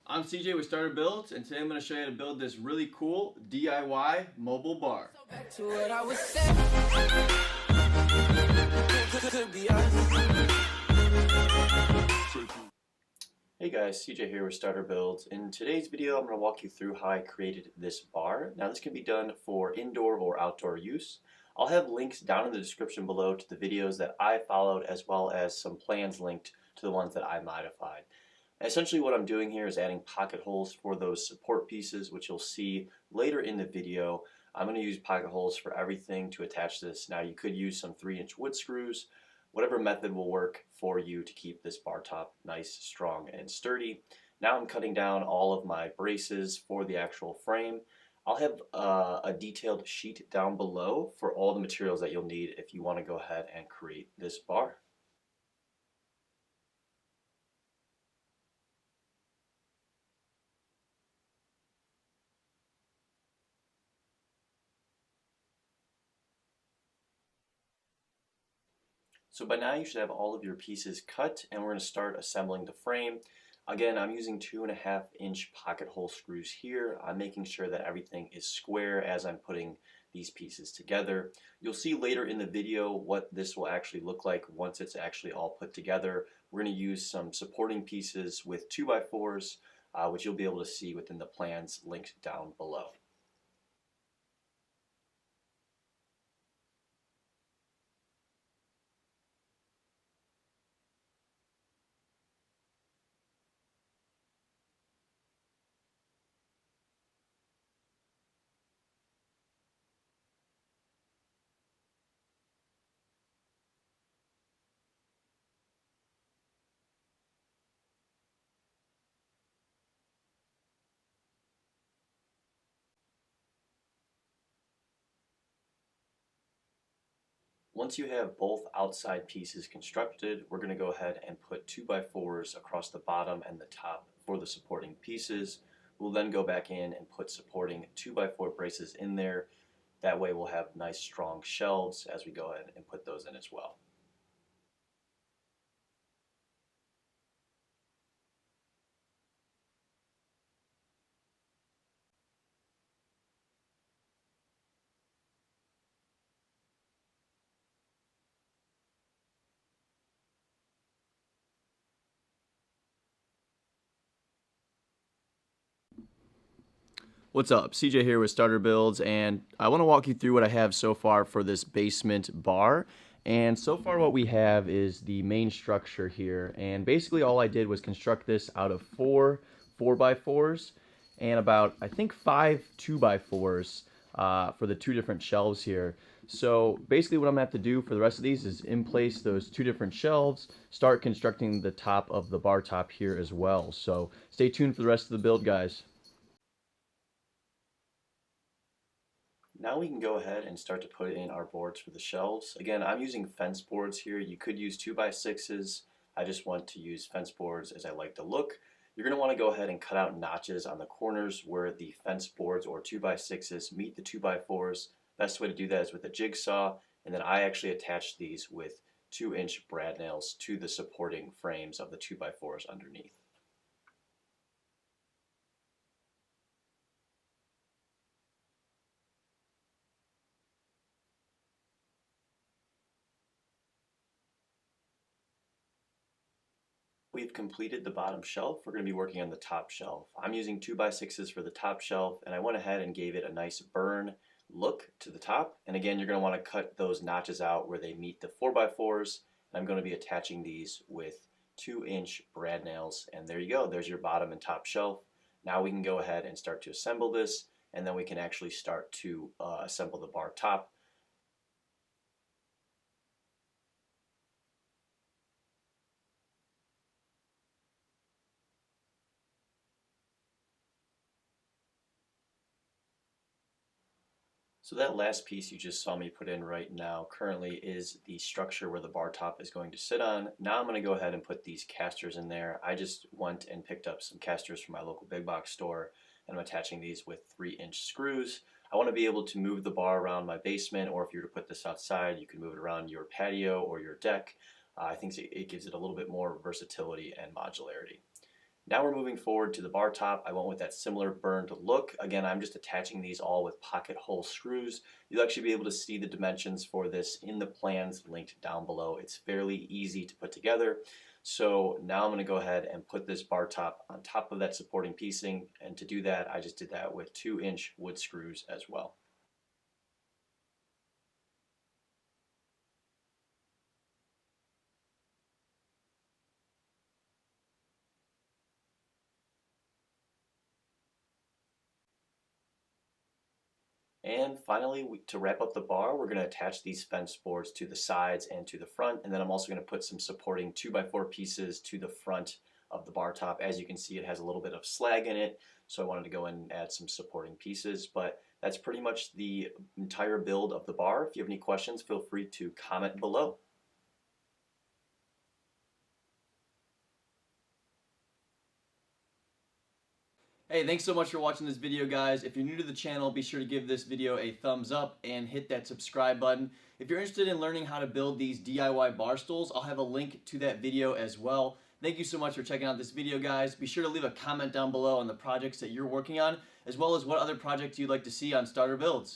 I'm CJ with Starter Builds, and today I'm going to show you how to build this really cool DIY mobile bar. Back to what I was saying. Could be us. Hey guys, CJ here with Starter Builds. In today's video, I'm going to walk you through how I created this bar. Now this can be done for indoor or outdoor use. I'll have links down in the description below to the videos that I followed, as well as some plans linked to the ones that I modified. Essentially what I'm doing here is adding pocket holes for those support pieces, which you'll see later in the video. I'm going to use pocket holes for everything to attach this. Now you could use some 3-inch wood screws. Whatever method will work for you to keep this bar top nice, strong, and sturdy. Now I'm cutting down all of my braces for the actual frame. I'll have a detailed sheet down below for all the materials that you'll need if you want to go ahead and create this bar. So by now you should have all of your pieces cut, and we're going to start assembling the frame. Again, I'm using 2.5-inch pocket hole screws here. I'm making sure that everything is square as I'm putting these pieces together. You'll see later in the video what this will actually look like once it's actually all put together. We're going to use some supporting pieces with 2x4s, which you'll be able to see within the plans linked down below. Once you have both outside pieces constructed, we're going to go ahead and put 2x4s across the bottom and the top for the supporting pieces. We'll then go back in and put supporting 2x4 braces in there. That way we'll have nice strong shelves as we go ahead and put those in as well. What's up? CJ here with Starter Builds, and I want to walk you through what I have so far for this basement bar. And so far what we have is the main structure here, and basically all I did was construct this out of 4 4x4s and about, I think, 5 2x4s for the 2 different shelves here. So basically what I'm going to have to do for the rest of these is in place those 2 different shelves, start constructing the top of the bar top here as well. So stay tuned for the rest of the build, guys. Now we can go ahead and start to put in our boards for the shelves. Again, I'm using fence boards here. You could use 2x6s. I just want to use fence boards as I like the look. You're going to want to go ahead and cut out notches on the corners where the fence boards or 2x6s meet the 2x4s. Best way to do that is with a jigsaw, and then I actually attach these with 2-inch brad nails to the supporting frames of the 2x4s underneath. We've completed the bottom shelf. We're going to be working on the top shelf. I'm using 2x6s for the top shelf, and I went ahead and gave it a nice burn look to the top. And again, you're going to want to cut those notches out where they meet the 4x4s. I'm going to be attaching these with 2-inch brad nails, and there you go. There's your bottom and top shelf. Now we can go ahead and start to assemble this, and then we can actually start to assemble the bar top. So that last piece you just saw me put in right now currently is the structure where the bar top is going to sit on. Now I'm going to go ahead and put these casters in there. I just went and picked up some casters from my local big box store, and I'm attaching these with 3-inch screws. I want to be able to move the bar around my basement, or if you were to put this outside, you can move it around your patio or your deck. I think it gives it a little bit more versatility and modularity. Now we're moving forward to the bar top. I went with that similar burned look. Again, I'm just attaching these all with pocket hole screws. You'll actually be able to see the dimensions for this in the plans linked down below. It's fairly easy to put together. So now I'm going to go ahead and put this bar top on top of that supporting piecing. And to do that, I just did that with 2-inch wood screws as well. And finally, to wrap up the bar, we're going to attach these fence boards to the sides and to the front. And then I'm also going to put some supporting 2x4 pieces to the front of the bar top. As you can see, it has a little bit of slag in it, so I wanted to go in and add some supporting pieces. But that's pretty much the entire build of the bar. If you have any questions, feel free to comment below. Hey, thanks so much for watching this video, guys. If you're new to the channel, be sure to give this video a thumbs up and hit that subscribe button. If you're interested in learning how to build these DIY bar stools, I'll have a link to that video as well. Thank you so much for checking out this video, guys. Be sure to leave a comment down below on the projects that you're working on, as well as what other projects you'd like to see on Starter Builds.